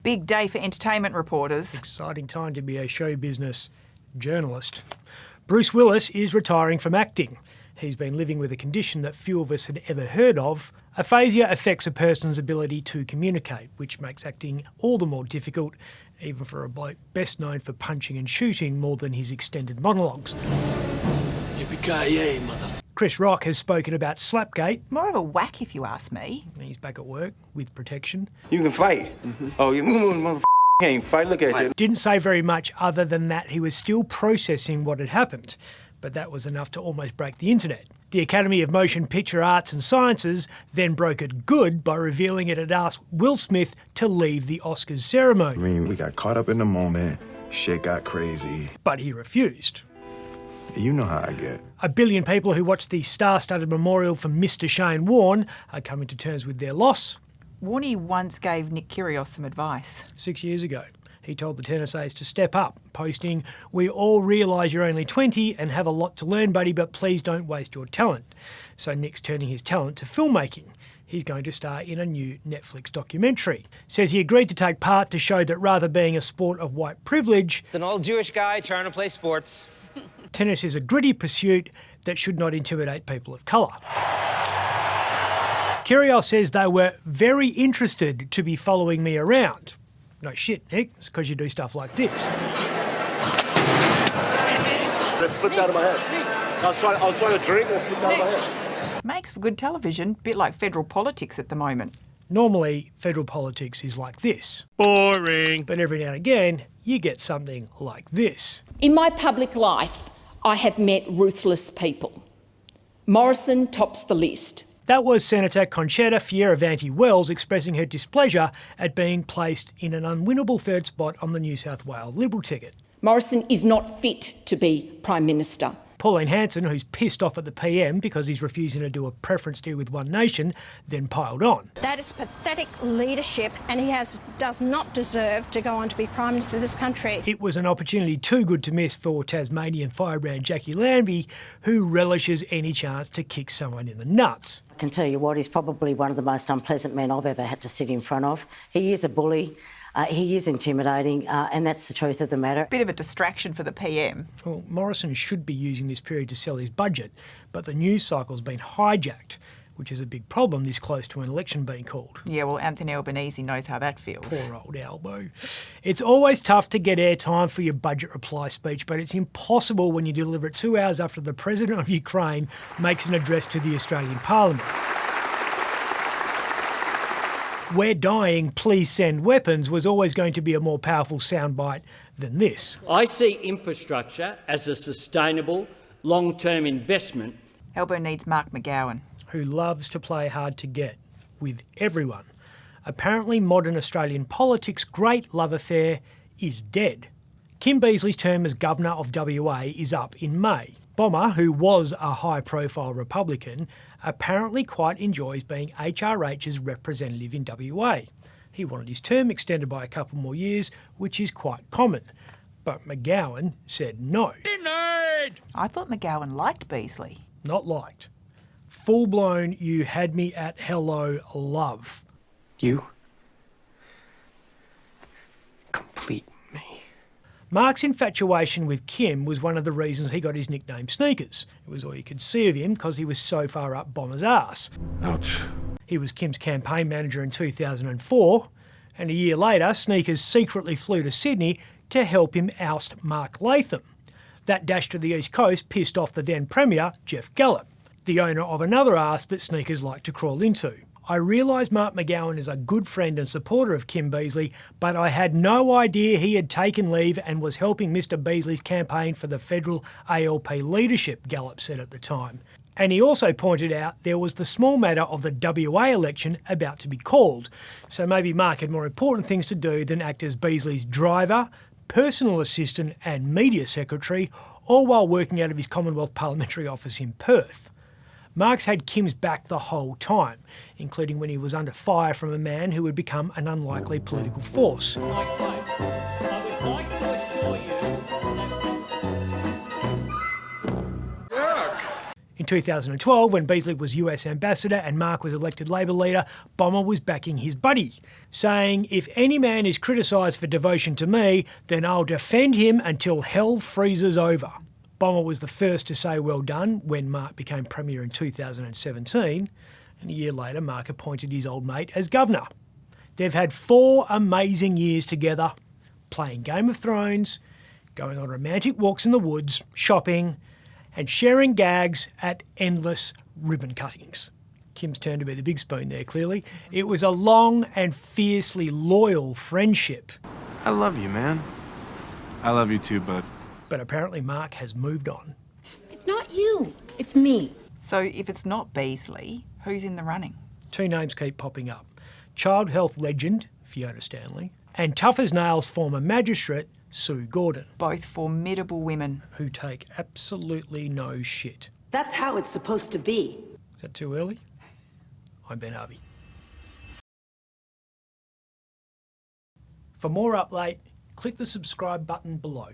big day for entertainment reporters. Exciting time to be a show business journalist. Bruce Willis is retiring from acting. He's been living with a condition that few of us had ever heard of. Aphasia affects a person's ability to communicate, which makes acting all the more difficult, even for a bloke best known for punching and shooting more than his extended monologues. Yippee-ki-yay, mother... Chris Rock has spoken about Slapgate. More of a whack, if you ask me. He's back at work with protection. You can fight. Oh, you motherfucker can't fight. Look at you. Didn't say very much other than that he was still processing what had happened, but that was enough to almost break the internet. The Academy of Motion Picture Arts and Sciences then broke it good by revealing it had asked Will Smith to leave the Oscars ceremony. I mean, we got caught up in the moment. Shit got crazy. But he refused. You know how I get. 1 billion people who watched the star-studded memorial for Mr. Shane Warne are coming to terms with their loss. Warney once gave Nick Kyrgios some advice. 6 years ago, he told the tennis ace to step up, posting, "We all realise you're only 20 and have a lot to learn, buddy, but please don't waste your talent." So Nick's turning his talent to filmmaking. He's going to star in a new Netflix documentary. Says he agreed to take part to show that rather being a sport of white privilege, It's an old Jewish guy trying to play sports. tennis is a gritty pursuit that should not intimidate people of colour. Kyrgios says they were very interested to be following me around. No shit, Nick, it's because you do stuff like this. It slipped out of my head. I was trying to drink and it slipped out of my head. Makes for good television, bit like federal politics at the moment. Normally, federal politics is like this. Boring. But every now and again, you get something like this. In my public life, I have met ruthless people. Morrison tops the list. That was Senator Conchetta Fierravanti-Wells expressing her displeasure at being placed in an unwinnable third spot on the New South Wales Liberal ticket. Morrison is not fit to be Prime Minister. Pauline Hanson, who's pissed off at the PM because he's refusing to do a preference deal with One Nation, then piled on. That is pathetic leadership, and he does not deserve to go on to be Prime Minister of this country. It was an opportunity too good to miss for Tasmanian firebrand Jackie Lambie, who relishes any chance to kick someone in the nuts. I can tell you what, he's probably one of the most unpleasant men I've ever had to sit in front of. He is a bully. He is intimidating, and that's the truth of the matter. Bit of a distraction for the PM. Well, Morrison should be using this period to sell his budget, but the news cycle's been hijacked, which is a big problem this close to an election being called. Yeah, well, Anthony Albanese knows how that feels. Poor old Albo. It's always tough to get airtime for your budget reply speech, but it's impossible when you deliver it 2 hours after the President of Ukraine makes an address to the Australian Parliament. "We're dying, please send weapons" was always going to be a more powerful soundbite than this. I see infrastructure as a sustainable, long-term investment. Albo needs Mark McGowan. Who loves to play hard to get with everyone. Apparently modern Australian politics' great love affair is dead. Kim Beazley's term as Governor of WA is up in May. Bomber, who was a high-profile Republican, apparently quite enjoys being HRH's representative in WA. He wanted his term extended by a couple more years, which is quite common. But McGowan said no. Denied! I thought McGowan liked Beazley. Not liked. Full-blown, you had me at hello love. You complete me. Mark's infatuation with Kim was one of the reasons he got his nickname Sneakers. It was all you could see of him because he was so far up Bomber's arse. Ouch. He was Kim's campaign manager in 2004, and a year later, Sneakers secretly flew to Sydney to help him oust Mark Latham. That dash to the East Coast pissed off the then Premier, Jeff Gallop, the owner of another arse that Sneakers liked to crawl into. "I realise Mark McGowan is a good friend and supporter of Kim Beazley, but I had no idea he had taken leave and was helping Mr Beazley's campaign for the federal ALP leadership," Gallop said at the time. And he also pointed out there was the small matter of the WA election about to be called, so maybe Mark had more important things to do than act as Beazley's driver, personal assistant and media secretary, all while working out of his Commonwealth Parliamentary office in Perth. Mark's had Kim's back the whole time, including when he was under fire from a man who would become an unlikely political force. In 2012, when Beazley was US ambassador and Mark was elected Labor leader, Bomber was backing his buddy, saying, "If any man is criticised for devotion to me, then I'll defend him until hell freezes over." Bomber was the first to say well done when Mark became Premier in 2017, and a year later Mark appointed his old mate as Governor. They've had 4 amazing years together, playing Game of Thrones, going on romantic walks in the woods, shopping, and sharing gags at endless ribbon cuttings. Kim's turned to be the big spoon there, clearly. It was a long and fiercely loyal friendship. I love you, man. I love you too, bud. But apparently Mark has moved on. It's not you, it's me. So if it's not Beazley, who's in the running? 2 names keep popping up. Child health legend, Fiona Stanley, and tough as nails former magistrate, Sue Gordon. Both formidable women. Who take absolutely no shit. That's how it's supposed to be. Is that too early? I'm Ben Harvey. For more Up Late, click the subscribe button below.